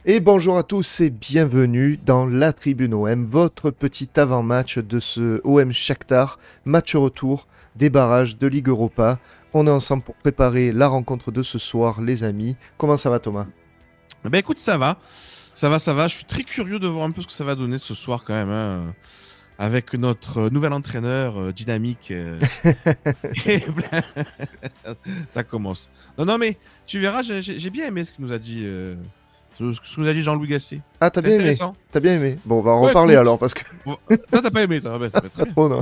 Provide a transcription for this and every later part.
Et bonjour à tous et bienvenue dans la Tribune OM, votre petit avant-match de ce OM Shakhtar, match retour des barrages de Ligue Europa. On est ensemble pour préparer la rencontre de ce soir, les amis. Comment ça va, Thomas? Ben écoute, ça va. Ça va, ça va. Je suis très curieux de voir un peu ce que ça va donner ce soir quand même, hein, avec notre nouvel entraîneur dynamique. Et ça commence. Non, non, mais tu verras, j'ai bien aimé ce que nous a dit, ce que nous a dit Jean-Louis Gasset. Ah, t'as C'est bien aimé? intéressant. T'as bien aimé? Bon, on va en Ouais, reparler écoute. alors, parce que Bon, toi, t'as pas aimé, toi. Ah ben, ça va très pas bien. trop, non.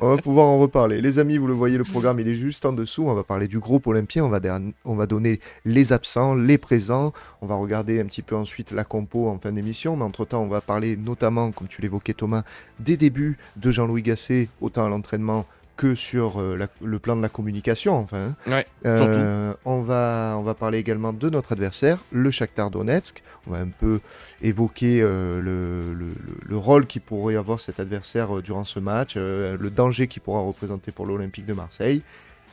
On va pouvoir en reparler. Les amis, vous le voyez, le programme, il est juste en dessous. On va parler du groupe olympien, on va donner les absents, les présents. On va regarder un petit peu ensuite la compo en fin d'émission. Mais entre-temps, on va parler notamment, comme tu l'évoquais Thomas, des débuts de Jean-Louis Gasset, autant à l'entraînement que sur le plan de la communication, enfin, hein. Ouais, surtout. On va parler également de notre adversaire, le Shakhtar Donetsk. On va un peu évoquer le rôle qu'il pourrait avoir cet adversaire durant ce match, le danger qu'il pourra représenter pour l'Olympique de Marseille.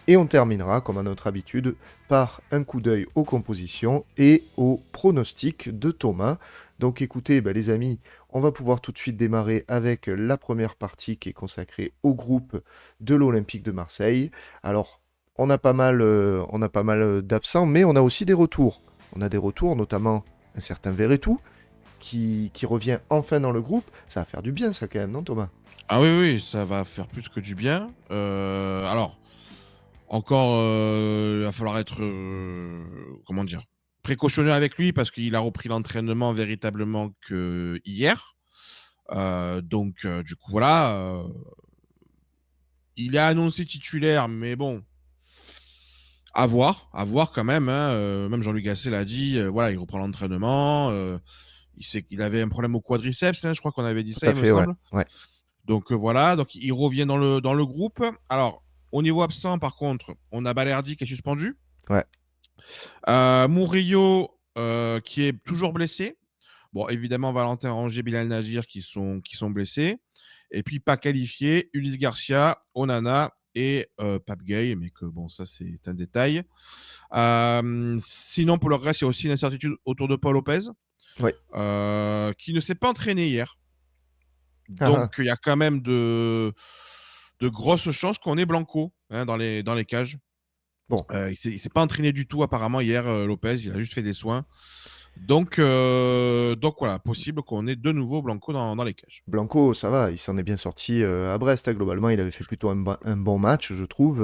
Et on terminera, comme à notre habitude, par un coup d'œil aux compositions et aux pronostics de Thomas. Donc écoutez, les amis, on va pouvoir tout de suite démarrer avec la première partie qui est consacrée au groupe de l'Olympique de Marseille. Alors, on a pas mal d'absents, mais on a aussi des retours. On a des retours, notamment un certain Verretou, qui revient enfin dans le groupe. Ça va faire du bien, ça, quand même, non, Thomas? Ah oui, oui, ça va faire plus que du bien. Alors. Encore, il va falloir être, comment dire, précautionneux avec lui parce qu'il a repris l'entraînement véritablement que hier. Donc, du coup, voilà. Il est annoncé titulaire, mais bon, à voir quand même, hein. Même Jean-Luc Gasset l'a dit, voilà, il reprend l'entraînement. Il sait qu'il avait un problème au quadriceps, hein, je crois qu'on avait dit ça, Tout à il me fait, ouais. semble. Ouais. Donc voilà, donc il revient dans le groupe. Alors, au niveau absent, par contre, on a Balerdi qui est suspendu. Ouais. Murillo, qui est toujours blessé. Bon, évidemment, Valentin Rongier, Bilal Nagir qui sont blessés. Et puis, pas qualifié, Ulysse Garcia, Onana et Pape Gay, mais que bon, ça, c'est un détail. Sinon, pour le reste, il y a aussi une incertitude autour de Paul Lopez, Ouais. qui ne s'est pas entraîné hier. Ah, Donc, ah. il y a quand même de grosses chances qu'on ait Blanco, hein, dans les cages. Bon. Il s'est pas entraîné du tout apparemment hier, Lopez. Il a juste fait des soins. Donc voilà, possible qu'on ait de nouveau Blanco dans les cages. Blanco, ça va, il s'en est bien sorti à Brest, hein. Globalement, il avait fait plutôt un bon match, je trouve.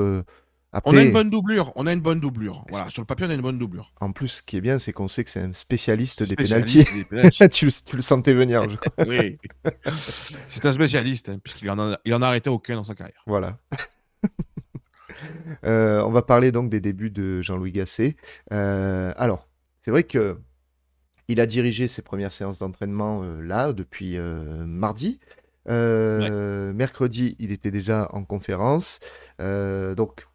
On a une Après, bonne doublure. On a une bonne doublure. est-ce Voilà, sur le papier, on a une bonne doublure. en plus, ce qui est bien, c'est qu'on sait que c'est un spécialiste des pénaltys. Spécialiste des pénaltys. Tu le sentais venir, je crois. Oui, c'est un spécialiste, hein, puisqu'il en a arrêté aucun dans sa carrière. Voilà. On va parler donc des débuts de Jean-Louis Gasset. Alors, c'est vrai que il a dirigé ses premières séances d'entraînement là, depuis mardi. Ouais. Mercredi, il était déjà en conférence. Donc,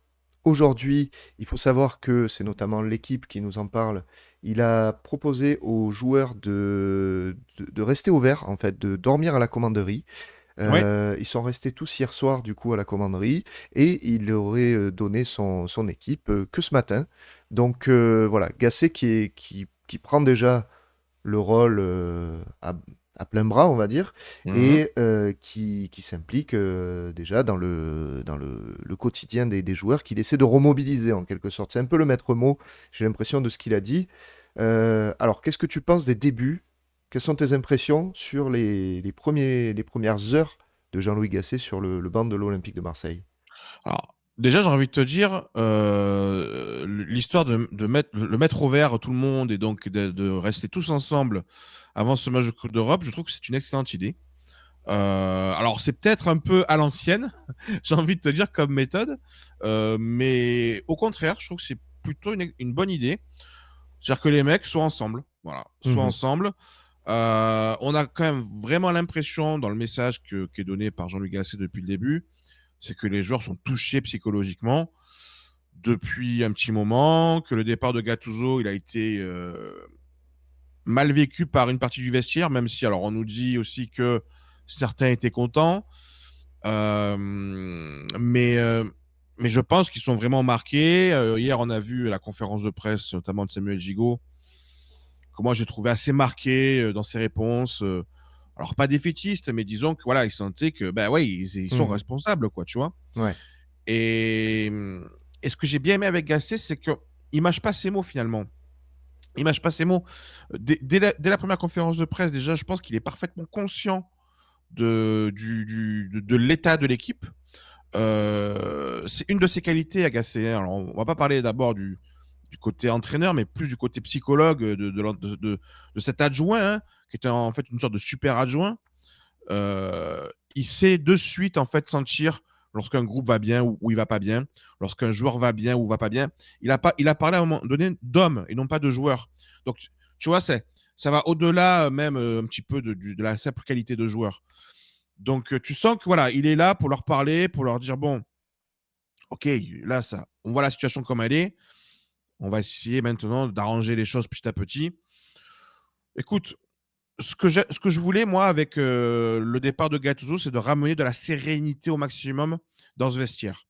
aujourd'hui, il faut savoir que c'est notamment l'équipe qui nous en parle. Il a proposé aux joueurs de rester au vert, en fait, de dormir à la commanderie. Ouais. Ils sont restés tous hier soir, du coup, à la commanderie, et il aurait donné son équipe que ce matin. Donc, voilà, Gasset qui prend déjà le rôle à plein bras, on va dire, Mhm. et qui s'implique déjà dans le quotidien des joueurs, qu'il essaie de remobiliser en quelque sorte. C'est un peu le maître mot, j'ai l'impression, de ce qu'il a dit. Alors, qu'est-ce que tu penses des débuts? Quelles sont tes impressions sur les premières heures de Jean-Louis Gasset sur le banc de l'Olympique de Marseille? Alors, déjà, j'ai envie de te dire, l'histoire de mettre le mettre au vert tout le monde et donc de rester tous ensemble avant ce match de Coupe d'Europe, je trouve que c'est une excellente idée. Alors, c'est peut-être un peu à l'ancienne, j'ai envie de te dire, comme méthode, mais au contraire, je trouve que c'est plutôt une bonne idée. C'est-à-dire que les mecs soient ensemble, voilà, soient Mhm. ensemble. On a quand même vraiment l'impression, dans le message qui est donné par Jean-Luc Gasset depuis le début, c'est que les joueurs sont touchés psychologiquement depuis un petit moment, que le départ de Gattuso, il a été mal vécu par une partie du vestiaire, même si, alors, on nous dit aussi que certains étaient contents. Mais, mais je pense qu'ils sont vraiment marqués. Hier, on a vu la conférence de presse, notamment de Samuel Gigot, que moi j'ai trouvé assez marqué dans ses réponses. Alors pas défaitiste, mais disons que voilà, il sentait que bah ouais, ils sont Mhm. responsables, quoi, tu vois. Ouais. Et, et ce que j'ai bien aimé avec Gasset, c'est qu'il mâche pas ses mots finalement. Il mâche pas ses mots. Dès la première conférence de presse, déjà, je pense qu'il est parfaitement conscient de l'état de l'équipe. C'est une de ses qualités, Agacé. Alors, on va pas parler d'abord du côté entraîneur, mais plus du côté psychologue de cet adjoint, hein, qui est en fait une sorte de super adjoint. Il sait de suite en fait sentir lorsqu'un groupe va bien ou il va pas bien, lorsqu'un joueur va bien ou va pas bien. Il a parlé à un moment donné d'hommes et non pas de joueurs. Donc, tu vois, ça va au-delà même un petit peu de la simple qualité de joueur. Donc, tu sens que voilà, il est là pour leur parler, pour leur dire bon, ok, là, on voit la situation comme elle est. On va essayer maintenant d'arranger les choses petit à petit. Écoute, ce que je voulais, moi, avec le départ de Gattuso, c'est de ramener de la sérénité au maximum dans ce vestiaire.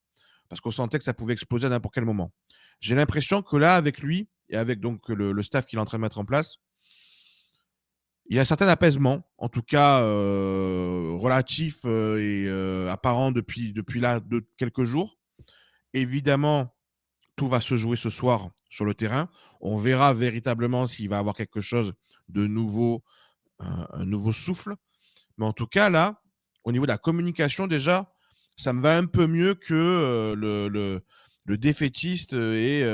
Parce qu'on sentait que ça pouvait exploser à n'importe quel moment. J'ai l'impression que là, avec lui et avec donc le staff qu'il est en train de mettre en place, il y a un certain apaisement, en tout cas relatif et apparent depuis là quelques jours. Évidemment, tout va se jouer ce soir sur le terrain. On verra véritablement s'il va avoir quelque chose de nouveau, un nouveau souffle. Mais en tout cas, là, au niveau de la communication, déjà, ça me va un peu mieux que le défaitiste et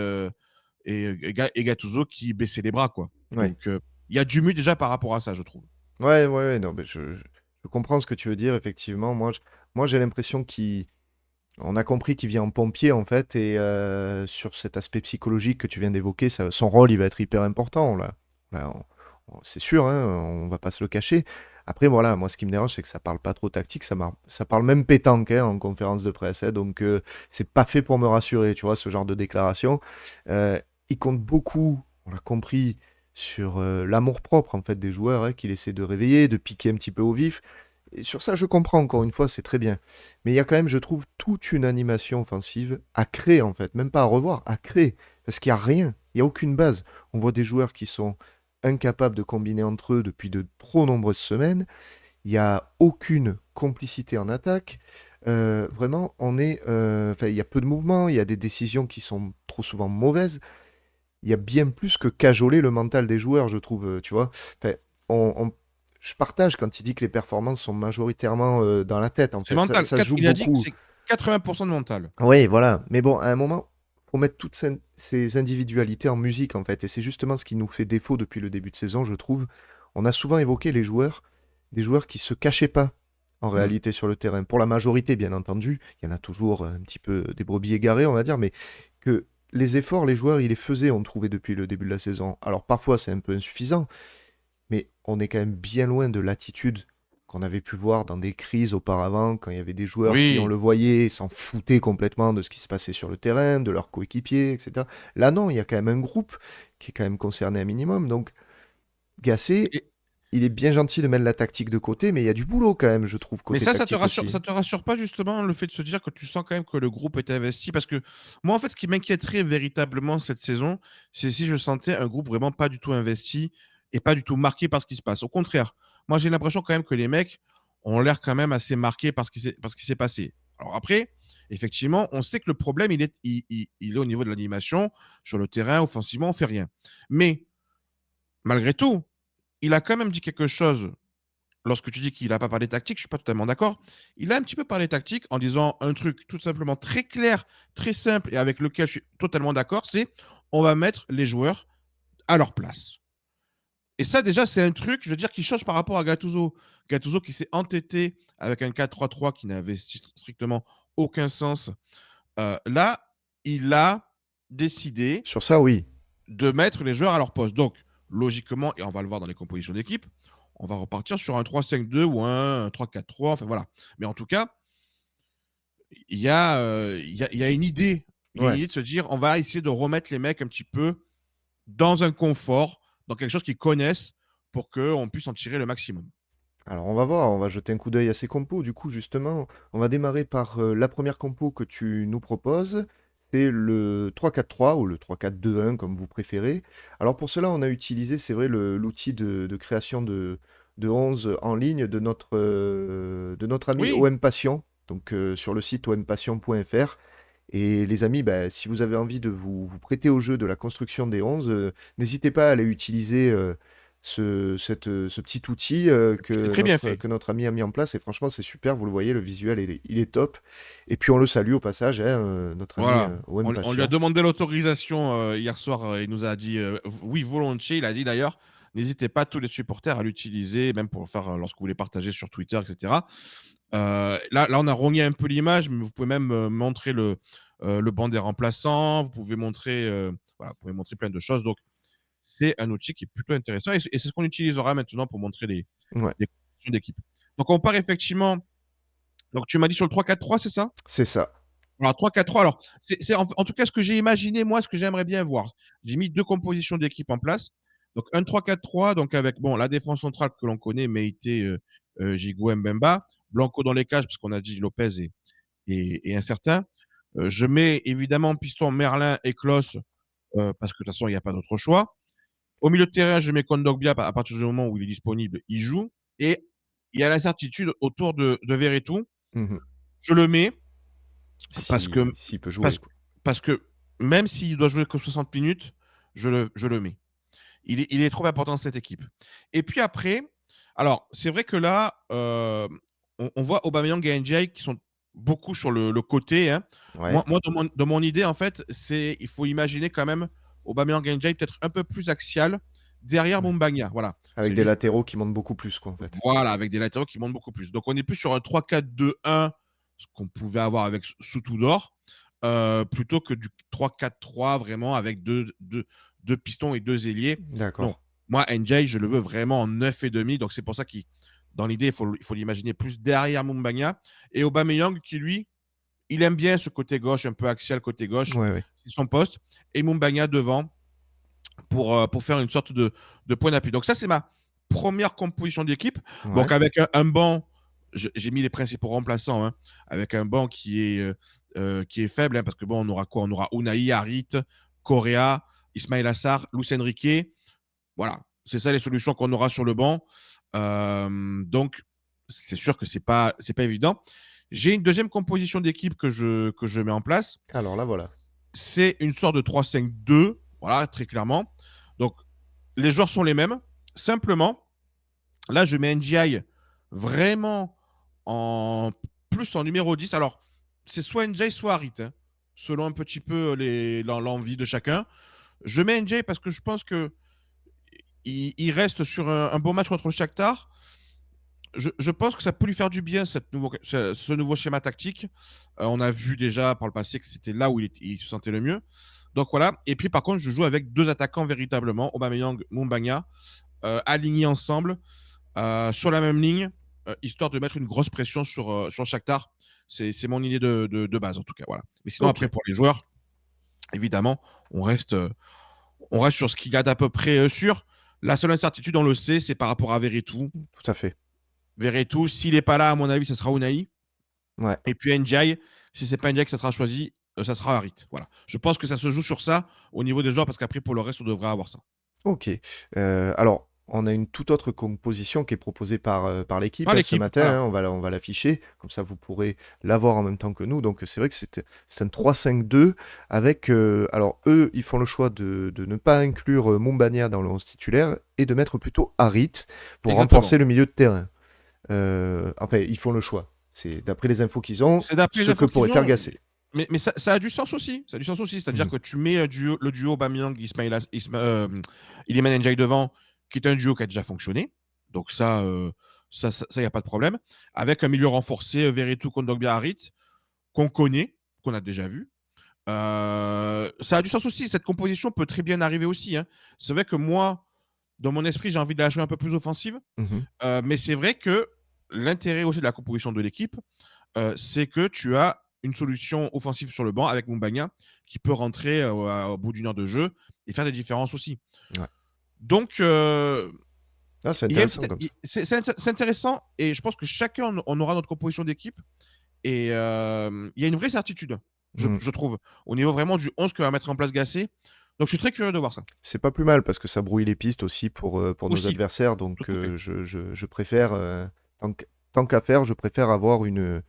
Gattuso qui baissait les bras, quoi. Ouais. Donc, il y a du mieux déjà par rapport à ça, je trouve. Ouais, ouais, ouais, non, mais je comprends ce que tu veux dire, effectivement. Moi, j'ai l'impression on a compris qu'il vient en pompier, en fait, et sur cet aspect psychologique que tu viens d'évoquer, son rôle, il va être hyper important, là. Là, c'est sûr, hein, on va pas se le cacher. Après, voilà, moi, ce qui me dérange, c'est que ça parle pas trop tactique, ça parle même pétanque, hein, en conférence de presse, hein, donc c'est pas fait pour me rassurer, tu vois, ce genre de déclaration. Il compte beaucoup, on l'a compris, sur l'amour-propre, en fait, des joueurs, hein, qu'il essaie de réveiller, de piquer un petit peu au vif. Et sur ça, je comprends, encore une fois, c'est très bien. Mais il y a quand même, je trouve, toute une animation offensive à créer, en fait. Même pas à revoir, à créer. Parce qu'il n'y a rien, il n'y a aucune base. On voit des joueurs qui sont incapables de combiner entre eux depuis de trop nombreuses semaines. Il n'y a aucune complicité en attaque. Vraiment, enfin, il y a peu de mouvements, il y a des décisions qui sont trop souvent mauvaises. Il y a bien plus que cajoler le mental des joueurs, je trouve, tu vois. Enfin, je partage quand il dit que les performances sont majoritairement dans la tête, en C'est fait. mental. Ça se joue Il a dit que beaucoup. c'est 80% de mental. Oui, voilà. Mais bon, à un moment, faut mettre toutes ces individualités en musique, en fait. Et c'est justement ce qui nous fait défaut depuis le début de saison, je trouve. On a souvent évoqué les joueurs, des joueurs qui se cachaient pas, en Mm. réalité, sur le terrain. Pour la majorité, bien entendu. Il y en a toujours un petit peu des brebis égarées, on va dire, mais que les efforts, les joueurs, ils les faisaient, on trouvait depuis le début de la saison. Alors parfois, c'est un peu insuffisant, mais on est quand même bien loin de l'attitude qu'on avait pu voir dans des crises auparavant, quand il y avait des joueurs qui, on Oui. le voyait, s'en foutaient complètement de ce qui se passait sur le terrain, de leurs coéquipiers, etc. Là, non, il y a quand même un groupe qui est quand même concerné un minimum. Donc, Gasset, Et- il est bien gentil de mettre la tactique de côté, mais il y a du boulot quand même, je trouve, mais côté tactique aussi. ça te rassure pas justement le fait de se dire que tu sens quand même que le groupe est investi? Parce que moi, en fait, ce qui m'inquiéterait véritablement cette saison, c'est si je sentais un groupe vraiment pas du tout investi et pas du tout marqué par ce qui se passe. Au contraire, moi, j'ai l'impression quand même que les mecs ont l'air quand même assez marqués par ce qui s'est passé. Alors après, effectivement, on sait que le problème, il est au niveau de l'animation. Sur le terrain, offensivement, on fait rien. Mais malgré tout, il a quand même dit quelque chose lorsque tu dis qu'il n'a pas parlé tactique, je ne suis pas totalement d'accord. Il a un petit peu parlé tactique en disant un truc tout simplement très clair, très simple et avec lequel je suis totalement d'accord, c'est on va mettre les joueurs à leur place. Et ça, déjà, c'est un truc, je veux dire, qui change par rapport à Gattuso. Gattuso qui s'est entêté avec un 4-3-3 qui n'avait strictement aucun sens. Là, il a décidé Sur ça, oui. de mettre les joueurs à leur poste. Donc, logiquement, et on va le voir dans les compositions d'équipe, on va repartir sur un 3-5-2 ou un 3-4-3. Enfin voilà. Mais en tout cas, il y a une idée. Il y a une Ouais. idée de se dire, on va essayer de remettre les mecs un petit peu dans un confort, dans quelque chose qu'ils connaissent pour qu'on puisse en tirer le maximum. Alors on va voir, on va jeter un coup d'œil à ces compos. Du coup, justement, on va démarrer par la première compo que tu nous proposes. c'est le 3-4-3 ou le 3-4-2-1 comme vous préférez. Alors pour cela, on a utilisé, c'est vrai, l'outil de création de 11 en ligne de notre ami Oui, OM Passion, donc sur le site ompassion.fr. Et les amis, bah, si vous avez envie de vous prêter au jeu de la construction des 11, n'hésitez pas à aller utiliser ce petit outil c'est très bien fait. que notre ami a mis en place. Et franchement, c'est super, vous le voyez, le visuel, il est top. Et puis on le salue au passage, hein, notre ami Voilà. OM On lui a Passion. demandé l'autorisation hier soir. Il nous a dit oui, volontiers. Il a dit d'ailleurs, n'hésitez pas tous les supporters à l'utiliser, même pour le faire lorsque vous les partagez sur Twitter, etc. Là, on a rogné un peu l'image, mais vous pouvez même montrer le banc des remplaçants. Vous pouvez montrer, voilà, vous pouvez montrer plein de choses. Donc, c'est un outil qui est plutôt intéressant et c'est ce qu'on utilisera maintenant pour montrer Ouais, les compositions d'équipe. Donc, on part effectivement. Donc, tu m'as dit sur le 3-4-3, c'est ça? c'est ça. Alors, 3-4-3, alors, c'est en tout cas ce que j'ai imaginé, moi, ce que j'aimerais bien voir. J'ai mis deux compositions d'équipe en place. Donc, un 3-4-3, donc avec bon, la défense centrale que l'on connaît, Meïté, Gigo, Mbemba. Blanco dans les cages, parce qu'on a dit Lopez et incertain. Je mets évidemment piston Merlin et Klos, parce que de toute façon, il n'y a pas d'autre choix. Au milieu de terrain, je mets Kondogbia à partir du moment où il est disponible, il joue. Et il y a l'incertitude autour de Veretout. Mhm. Je le mets parce que, S'il peut jouer, parce, quoi. parce que même s'il doit jouer que 60 minutes, je le mets. Il est trop important dans cette équipe. Et puis après, alors c'est vrai que là, on voit Aubameyang et NJ qui sont beaucoup sur le côté, hein. Ouais. Moi dans mon idée, en fait, il faut imaginer quand même Aubameyang et NJ peut-être un peu plus axial derrière Ouais. Mumbagna. Voilà. Avec C'est des juste, latéraux qui montent beaucoup plus, quoi, en fait. voilà, avec des latéraux qui montent beaucoup plus. Donc on est plus sur un 3-4-2-1, ce qu'on pouvait avoir avec Soutoudor, plutôt que du 3-4-3 vraiment avec deux pistons et deux ailiers. Non, D'accord. moi, NJ, je le veux vraiment en 9,5. Donc c'est pour ça que dans l'idée, il faut l'imaginer plus derrière Mumbagna. Et Aubameyang qui, lui, il aime bien ce côté gauche, un peu axial côté gauche, Ouais, ouais. c'est son poste. Et Mumbagna devant pour faire une sorte de point d'appui. Donc ça, c'est ma première composition d'équipe. Donc Ouais. avec un banc, j'ai mis les principaux remplaçants, hein, avec un banc qui est faible, hein, parce que bon, on aura quoi? On aura Unai, Harit, Correa, Ismail Assar, Luis Enrique. Voilà, c'est ça les solutions qu'on aura sur le banc. Donc, c'est sûr que c'est pas évident. J'ai une deuxième composition d'équipe que je mets en place. Alors là, voilà. C'est une sorte de 3-5-2, voilà, très clairement. Donc, les joueurs sont les mêmes. Simplement, là, je mets NGI vraiment en plus en numéro 10. Alors, c'est soit NJ, soit Harit, hein, selon un petit peu l'envie de chacun. Je mets NJ parce que je pense que il reste sur un bon match contre le Shakhtar. Je pense que ça peut lui faire du bien, ce nouveau schéma tactique. On a vu déjà par le passé que c'était là où il se sentait le mieux. Donc voilà. Et puis par contre, je joue avec deux attaquants véritablement, Aubameyang, Mumbagna, alignés ensemble sur la même ligne, histoire de mettre une grosse pression sur Shakhtar. C'est mon idée de base en tout cas. Voilà. Mais sinon Ok. après pour les joueurs, évidemment, on reste, euh, on reste sur ce qu'il y a d'à peu près sûr. La seule incertitude, on le sait, c'est par rapport à Veretout. Tout à fait. Veretout, s'il n'est pas là, à mon avis, ça sera Unai. Ouais. Et puis NJ, si c'est pas NJ que ça sera choisi, ça sera Harit. Voilà. Je pense que ça se joue sur ça au niveau des joueurs parce qu'après pour le reste on devrait avoir ça. Ok. Alors, on a une toute autre composition qui est proposée par l'équipe Pas ce l'équipe, matin, voilà. hein, on va l'afficher, comme ça vous pourrez la voir en même temps que nous. Donc c'est vrai que c'est un 3-5-2 avec... alors eux, ils font le choix de ne pas inclure Mumbagna dans le 11 titulaire et de mettre plutôt Harit pour Exactement. renforcer le milieu de terrain. Après, ils font le choix. C'est d'après les infos qu'ils ont, C'est d'après les ce que infos pourrait qu'ils faire ont. Gasset. Mais ça a du sens aussi. Ça a du sens aussi. C'est-à-dire Mhm. que tu mets le duo Aubameyang, Iliman Ndiaye devant, qui est un duo qui a déjà fonctionné. Donc ça, y a pas de problème. Avec un milieu renforcé, Veretout, Kondogbia, Harit, qu'on connaît, qu'on a déjà vu. Ça a du sens aussi. Cette composition peut très bien arriver aussi, hein. C'est vrai que moi, dans mon esprit, j'ai envie de la jouer un peu plus offensive. Mhm. Mais c'est vrai que l'intérêt aussi de la composition de l'équipe, c'est que tu as une solution offensive sur le banc avec Mumbagna qui peut rentrer au bout d'une heure de jeu et faire des différences aussi. Ouais. Donc, Ah, c'est intéressant comme ça. c'est intéressant et je pense que chacun on aura notre composition d'équipe et il y a une vraie certitude. je trouve. Au niveau vraiment du 11 que va mettre en place Gasset. Donc je suis très curieux de voir ça. C'est pas plus mal parce que ça brouille les pistes aussi pour nos Aussi, adversaires. tout Donc à fait. je préfère, tant qu'à faire, je préfère avoir une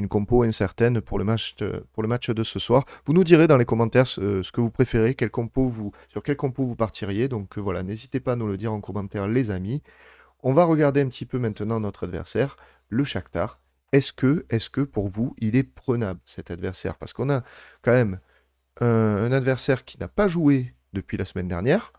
compo incertaine pour le match de ce soir. Vous nous direz dans les commentaires ce que vous préférez, sur quel compo vous partiriez. Donc voilà, n'hésitez pas à nous le dire en commentaire, les amis. On va regarder un petit peu maintenant notre adversaire, le Shakhtar. Est-ce que pour vous, il est prenable cet adversaire? Parce qu'on a quand même un adversaire qui n'a pas joué depuis la semaine dernière,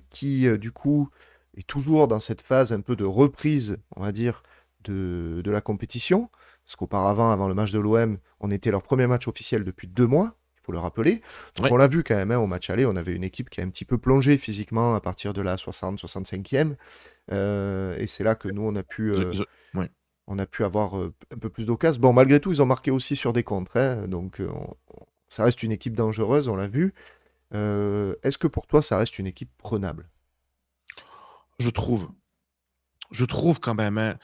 qui du coup est toujours dans cette phase un peu de reprise, on va dire, de la compétition. Parce qu'auparavant, avant le match de l'OM, on était leur premier match officiel depuis 2 mois, il faut le rappeler. Donc Ouais. on l'a vu quand même, hein, au match aller, on avait une équipe qui a un petit peu plongé physiquement à partir de la 60-65e. Et c'est là que nous, Ouais. on a pu avoir un peu plus d'occasions. Bon, malgré tout, ils ont marqué aussi sur des contres, hein, donc ça reste une équipe dangereuse, on l'a vu. Est-ce que pour toi, ça reste une équipe prenable? Je trouve. Je trouve quand même. Hein.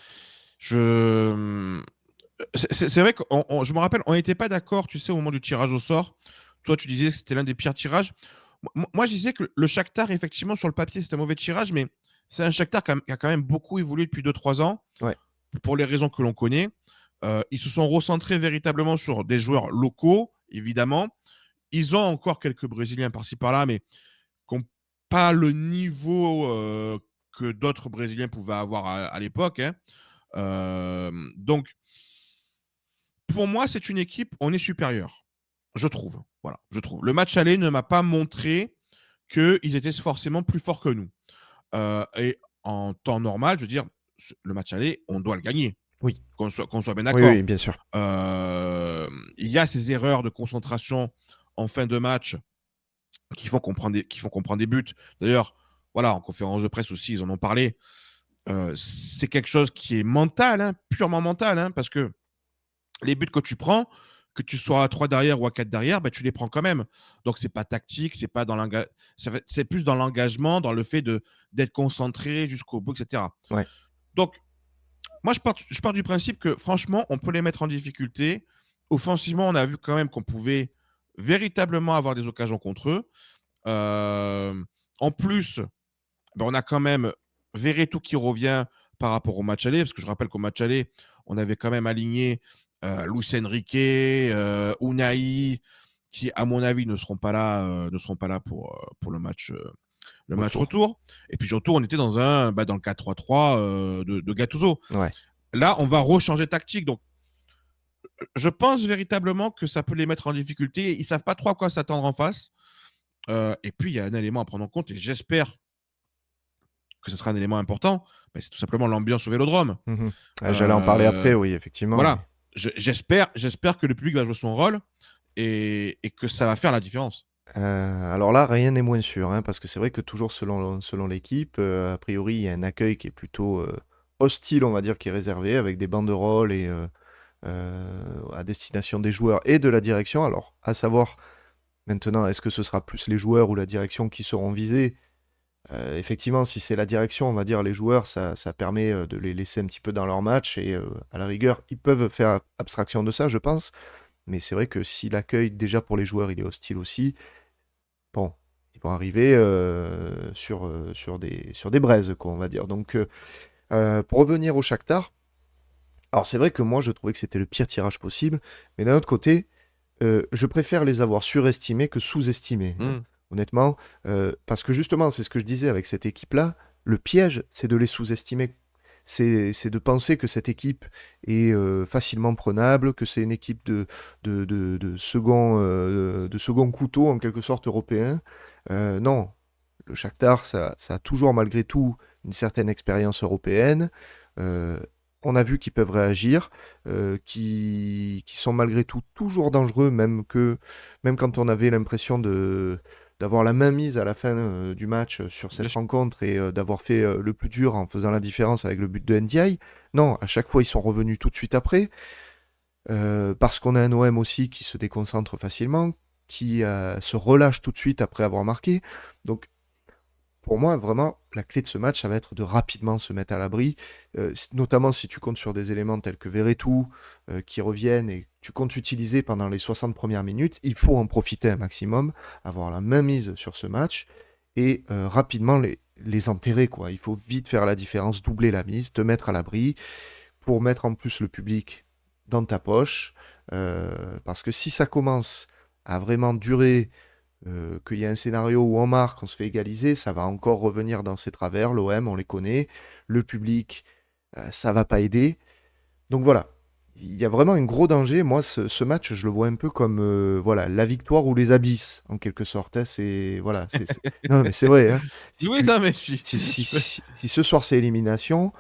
Je... C'est vrai que je me rappelle, on n'était pas d'accord, tu sais, au moment du tirage au sort. Toi, tu disais que c'était l'un des pires tirages. Moi, je disais que le Shakhtar, effectivement, sur le papier, c'était un mauvais tirage, mais c'est un Shakhtar qui a quand même beaucoup évolué depuis 2-3 ans, Ouais, pour les raisons que l'on connaît. Ils se sont recentrés véritablement sur des joueurs locaux, évidemment. Ils ont encore quelques Brésiliens par-ci par-là, mais qui n'ont pas le niveau que d'autres Brésiliens pouvaient avoir à l'époque. Hein. Donc, pour moi, c'est une équipe, on est supérieur. Je trouve. Voilà, je trouve. Le match aller ne m'a pas montré qu'ils étaient forcément plus forts que nous. Et en temps normal, je veux dire, le match aller, on doit le gagner. oui, Qu'on soit bien oui, oui, d'accord. bien sûr. Il y a ces erreurs de concentration en fin de match qui font comprendre des buts. D'ailleurs, voilà, en conférence de presse aussi, ils en ont parlé. C'est quelque chose qui est mental, hein, purement mental, hein, parce que les buts que tu prends, que tu sois à 3 derrière ou à 4 derrière, bah, tu les prends quand même. Donc, c'est pas tactique, c'est pas dans c'est plus dans l'engagement, dans le fait d'être concentré jusqu'au bout, etc. Ouais. Donc, moi, je pars du principe que, franchement, on peut les mettre en difficulté. Offensivement, on a vu quand même qu'on pouvait véritablement avoir des occasions contre eux. En plus, ben, on a quand même Verretou qui revient par rapport au match aller, parce que je rappelle qu'au match aller, on avait quand même aligné Luis Enrique, Unai, qui, à mon avis, ne seront pas là pour le match Retour. retour. Et puis surtout, on était dans le 4-3-3 de Gattuso. Ouais. Là, on va rechanger tactique. Donc, je pense véritablement que ça peut les mettre en difficulté. Ils ne savent pas trop à quoi s'attendre en face. Et puis, il y a un élément à prendre en compte, et j'espère que ce sera un élément important, bah, c'est tout simplement l'ambiance au Vélodrome. Mhm. J'allais en parler après, Euh, oui, effectivement. voilà. J'espère que le public va jouer son rôle et que ça va faire la différence. Alors là, rien n'est moins sûr, hein, parce que c'est vrai que toujours selon l'équipe, a priori, il y a un accueil qui est plutôt hostile, on va dire, qui est réservé, avec des banderoles et à destination des joueurs et de la direction. Alors, à savoir maintenant, est-ce que ce sera plus les joueurs ou la direction qui seront visés? Effectivement, si c'est la direction, on va dire les joueurs, ça permet de les laisser un petit peu dans leur match et à la rigueur, ils peuvent faire abstraction de ça, je pense. Mais c'est vrai que si l'accueil, déjà pour les joueurs, il est hostile aussi, bon, ils vont arriver sur des braises, quoi, on va dire. Donc, pour revenir au Shakhtar, alors c'est vrai que moi, je trouvais que c'était le pire tirage possible, mais d'un autre côté, je préfère les avoir surestimés que sous-estimés, hein, Mm. honnêtement, parce que justement, c'est ce que je disais avec cette équipe-là, le piège, c'est de les sous-estimer. C'est de penser que cette équipe est facilement prenable, que c'est une équipe de second couteau, en quelque sorte, européen. Non, le Shakhtar, ça a toujours malgré tout une certaine expérience européenne. Euh, on a vu qu'ils peuvent réagir, qui sont malgré tout toujours dangereux, même quand on avait l'impression d'avoir la main mise à la fin du match sur Bien cette sûr. rencontre et d'avoir fait le plus dur en faisant la différence avec le but de NDI. Non, à chaque fois, ils sont revenus tout de suite après, parce qu'on a un OM aussi qui se déconcentre facilement, qui se relâche tout de suite après avoir marqué. Donc, pour moi, vraiment, la clé de ce match, ça va être de rapidement se mettre à l'abri, notamment si tu comptes sur des éléments tels que Verretou, qui reviennent et que tu comptes utiliser pendant les 60 premières minutes. Il faut en profiter un maximum, avoir la main mise sur ce match et rapidement les enterrer, quoi. Il faut vite faire la différence, doubler la mise, te mettre à l'abri pour mettre en plus le public dans ta poche. Parce que si ça commence à vraiment durer, qu'il y a un scénario où on marque, on se fait égaliser, ça va encore revenir dans ses travers. L'OM, on les connaît. Le public, ça va pas aider. Donc voilà. Il y a vraiment un gros danger. Moi, ce match, je le vois un peu comme voilà, la victoire ou les abysses, en quelque sorte, hein. C'est voilà, Non, mais c'est vrai, hein. Si Oui, tu non, mais si ce soir c'est élimination,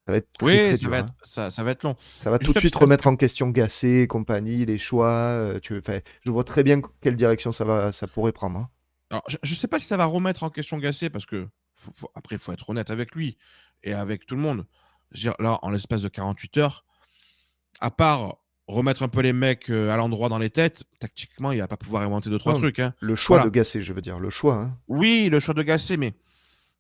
ça va être très oui, très dur, hein. ça va être long. Ça va tout Juste de suite un remettre en question Gasset et compagnie, les choix. Enfin, je vois très bien quelle direction ça pourrait prendre, hein. Alors, je ne sais pas si ça va remettre en question Gasset parce que après, il faut être honnête avec lui et avec tout le monde. Je veux dire, là, en l'espace de 48 heures, à part remettre un peu les mecs à l'endroit dans les têtes, tactiquement, il va pas pouvoir inventer deux, trois Non, trucs, hein. le choix de Voilà. Gasset, je veux dire, le choix, hein. Oui, le choix de Gasset, mais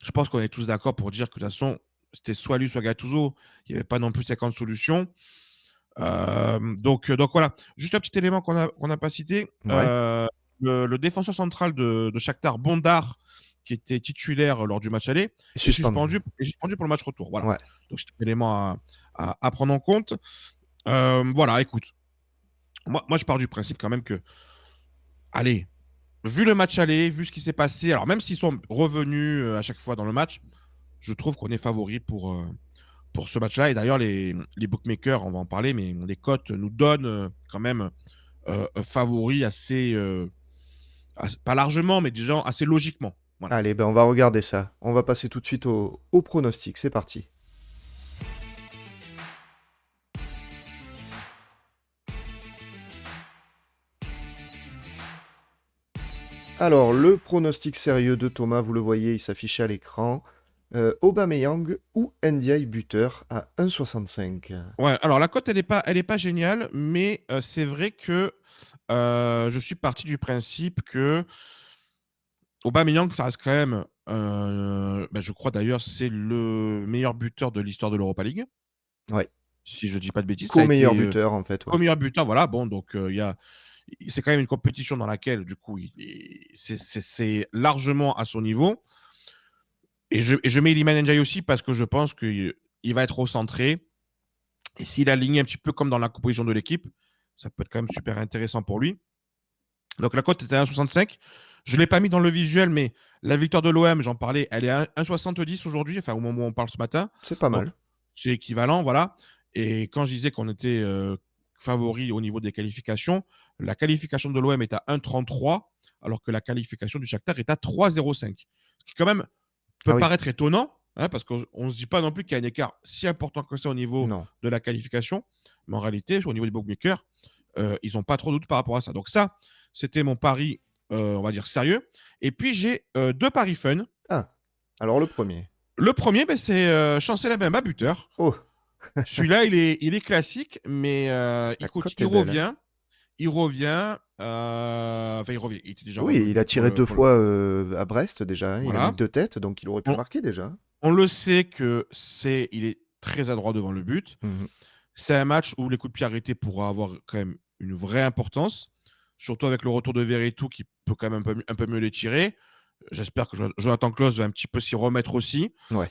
je pense qu'on est tous d'accord pour dire que de toute façon, c'était soit lui, soit Gattuso. Il n'y avait pas non plus 50 solutions. Donc voilà. Juste un petit élément qu'on n'a pas cité. Ouais. Le défenseur central de Shakhtar, Bondar, qui était titulaire lors du match aller, Et suspendu. est suspendu pour le match retour. Voilà. Ouais. Donc c'est un élément à prendre en compte. Voilà, écoute. Moi, je pars du principe quand même que, allez, vu le match aller, vu ce qui s'est passé, alors même s'ils sont revenus à chaque fois dans le match, je trouve qu'on est favori pour ce match-là. Et d'ailleurs, les bookmakers, on va en parler, mais les cotes nous donnent quand même favoris assez, pas largement, mais déjà assez logiquement. Voilà. Allez, ben on va regarder ça. On va passer tout de suite au pronostic. C'est parti. Alors, le pronostic sérieux de Thomas, vous le voyez, il s'affiche à l'écran. Aubameyang ou Ndiaye buteur à 1,65. Ouais, alors la cote, elle est pas géniale, mais c'est vrai que je suis parti du principe que Aubameyang, ça reste quand même, bah, je crois d'ailleurs, c'est le meilleur buteur de l'histoire de l'Europa League, Ouais. si je dis pas de bêtises. Ça a Co-meilleur été buteur, en fait, ouais. co-meilleur buteur, voilà. Bon, donc c'est quand même une compétition dans laquelle, du coup, c'est largement à son niveau. Et je mets Iliman Ndiaye aussi parce que je pense qu'il va être recentré. Et s'il aligne un petit peu comme dans la composition de l'équipe, ça peut être quand même super intéressant pour lui. Donc la cote était à 1,65. Je ne l'ai pas mis dans le visuel, mais la victoire de l'OM, j'en parlais, elle est à 1,70 aujourd'hui, enfin au moment où on parle ce matin. C'est pas Donc mal. c'est équivalent, voilà. Et quand je disais qu'on était favori au niveau des qualifications, la qualification de l'OM est à 1,33, alors que la qualification du Shakhtar est à 3,05. Ce qui quand même peut Ah oui. paraître étonnant, hein, parce qu'on ne se dit pas non plus qu'il y a un écart si important que ça au niveau Non. de la qualification. Mais en réalité, au niveau des bookmakers, ils n'ont pas trop de doute par rapport à ça. Donc ça, c'était mon pari, on va dire, sérieux. Et puis, j'ai deux paris fun. Ah. Alors, le premier. Le premier, ben, c'est Chancel Mbemba, buteur. Oh, Celui-là, il est classique, mais la cote il est belle, hein. revient. Il revient. Enfin, il revient. Il était déjà Oui, il a revenu tiré deux fois à Brest déjà, hein. Il a mis Voilà. deux têtes, donc il aurait pu On, marquer déjà, hein. on le sait il est très adroit devant le but. Mhm. C'est un match où les coups de pied arrêtés pourraient avoir quand même une vraie importance, surtout avec le retour de Verretou qui peut quand même un peu mieux les tirer. J'espère que Jonathan Klaus va un petit peu s'y remettre aussi. Ouais.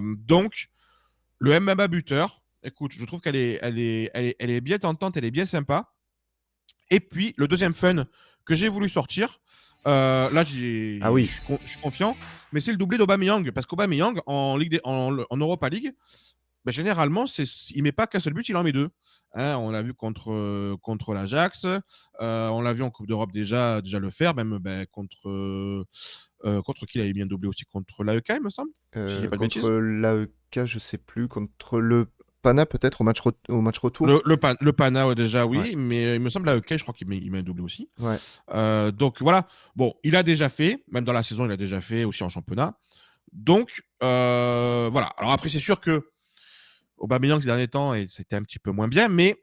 Donc, le MMA buteur, écoute, je trouve elle est bien tentante, elle est bien sympa. Et puis, le deuxième fun que j'ai voulu sortir, là, Ah oui. je suis confiant, mais c'est le doublé d'Aubameyang. Parce qu'Aubameyang, en Europa League, ben, généralement, il met pas qu'un seul but, il en met deux. Hein, on l'a vu contre l'Ajax, on l'a vu en Coupe d'Europe déjà le faire, même ben, contre qui il avait bien doublé aussi, contre l'AEK, il me semble, si je dis pas de Contre bêtises. l'AEK, je sais plus. Contre le Pana, peut-être, au match retour. Le Pana, déjà, Ouais. oui, mais il me semble l'AEK, je crois il met un doublé aussi. Ouais. Donc voilà, bon, il a déjà fait, même dans la saison, il a déjà fait aussi en championnat. Donc voilà. Alors après, c'est sûr que Aubameyang ces derniers temps, c'était un petit peu moins bien, mais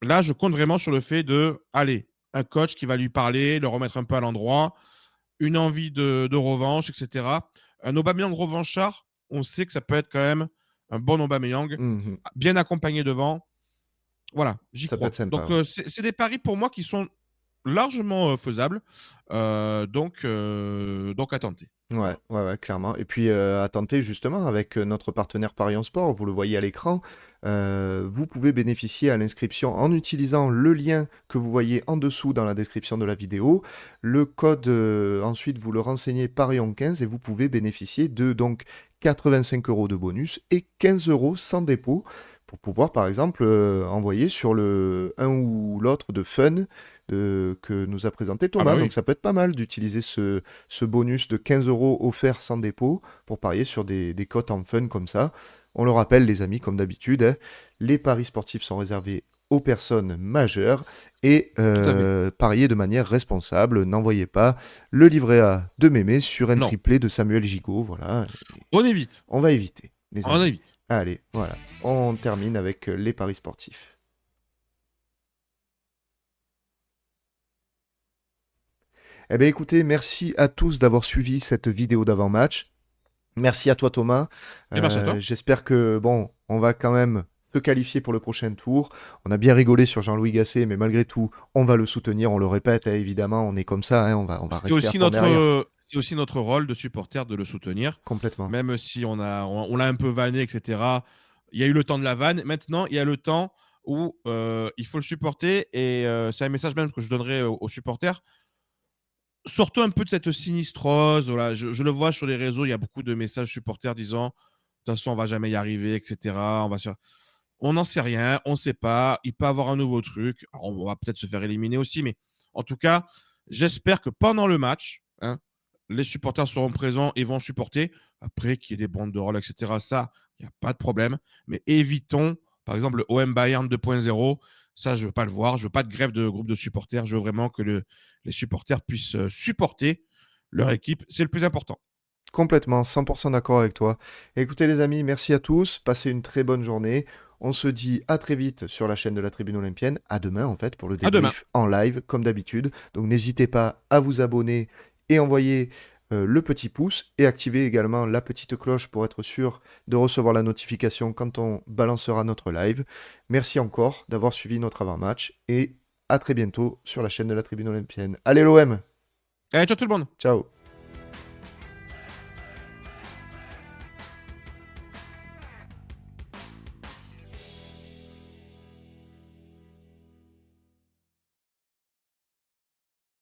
là, je compte vraiment sur le fait de, allez, un coach qui va lui parler, le remettre un peu à l'endroit une envie de revanche, etc. Un Aubameyang revanchard, on sait que ça peut être quand même un bon Aubameyang, Mhm. bien accompagné devant. Voilà, j'y Ça peut être crois. sympa, Donc, ouais. c'est des paris pour moi qui sont largement faisables. Donc, à tenter. Ouais, Voilà. ouais, ouais, clairement. Et puis à tenter justement avec notre partenaire Paris en Sport, vous le voyez à l'écran, vous pouvez bénéficier à l'inscription en utilisant le lien que vous voyez en dessous dans la description de la vidéo. Le code, ensuite, vous le renseignez Paris en 15 et vous pouvez bénéficier de donc 85 euros de bonus et 15 euros sans dépôt pour pouvoir par exemple envoyer sur le un ou l'autre de Fun que nous a présenté Ah bah Thomas. Donc oui. ça peut être pas mal d'utiliser ce bonus de 15 euros offert sans dépôt pour parier sur des cotes en fun comme ça. On le rappelle, les amis, comme d'habitude, hein, les paris sportifs sont réservés aux personnes majeures et Tout à fait. pariez de manière responsable. N'envoyez pas le livret A de Mémé sur un Non, triplé de Samuel Gigot. Voilà, on évite. on va éviter, les On amis. évite. Allez, voilà, on termine avec les paris sportifs. Eh bien écoutez, merci à tous d'avoir suivi cette vidéo d'avant-match. Merci à toi Thomas. Et merci à toi. J'espère que bon, on va quand même se qualifier pour le prochain tour. On a bien rigolé sur Jean-Louis Gasset, mais malgré tout, on va le soutenir. On le répète, hein, évidemment, on est comme ça. Hein, on va rester à fond derrière. C'est aussi notre rôle de supporter de le soutenir, Complètement. même si on l'a un peu vanné, etc. Il y a eu le temps de la vanne. Maintenant, il y a le temps où il faut le supporter. Et c'est un message même que je donnerai aux supporters. Sortons un peu de cette sinistrose. Voilà. Je le vois sur les réseaux, il y a beaucoup de messages supporters disant de toute façon, on va jamais y arriver, etc. On n'en sait rien, on ne sait pas. Il peut y avoir un nouveau truc. Alors, on va peut-être se faire éliminer aussi, mais en tout cas, j'espère que pendant le match, hein, les supporters seront présents et vont supporter. Après, qu'il y ait des bandes de rôle, etc., ça, il n'y a pas de problème. Mais évitons, par exemple, le OM Bayern 2.0. Ça, je ne veux pas le voir. Je ne veux pas de grève de groupe de supporters. Je veux vraiment que les supporters puissent supporter leur équipe. C'est le plus important. Complètement, 100% d'accord avec toi. Écoutez les amis, merci à tous. Passez une très bonne journée. On se dit à très vite sur la chaîne de la Tribune Olympienne. À demain en fait pour le À demain. débrief en live comme d'habitude. Donc n'hésitez pas à vous abonner et envoyer le petit pouce et activer également la petite cloche pour être sûr de recevoir la notification quand on balancera notre live. Merci encore d'avoir suivi notre avant-match et à très bientôt sur la chaîne de la Tribune Olympienne. Allez l'OM. Allez, ciao tout le monde. Ciao.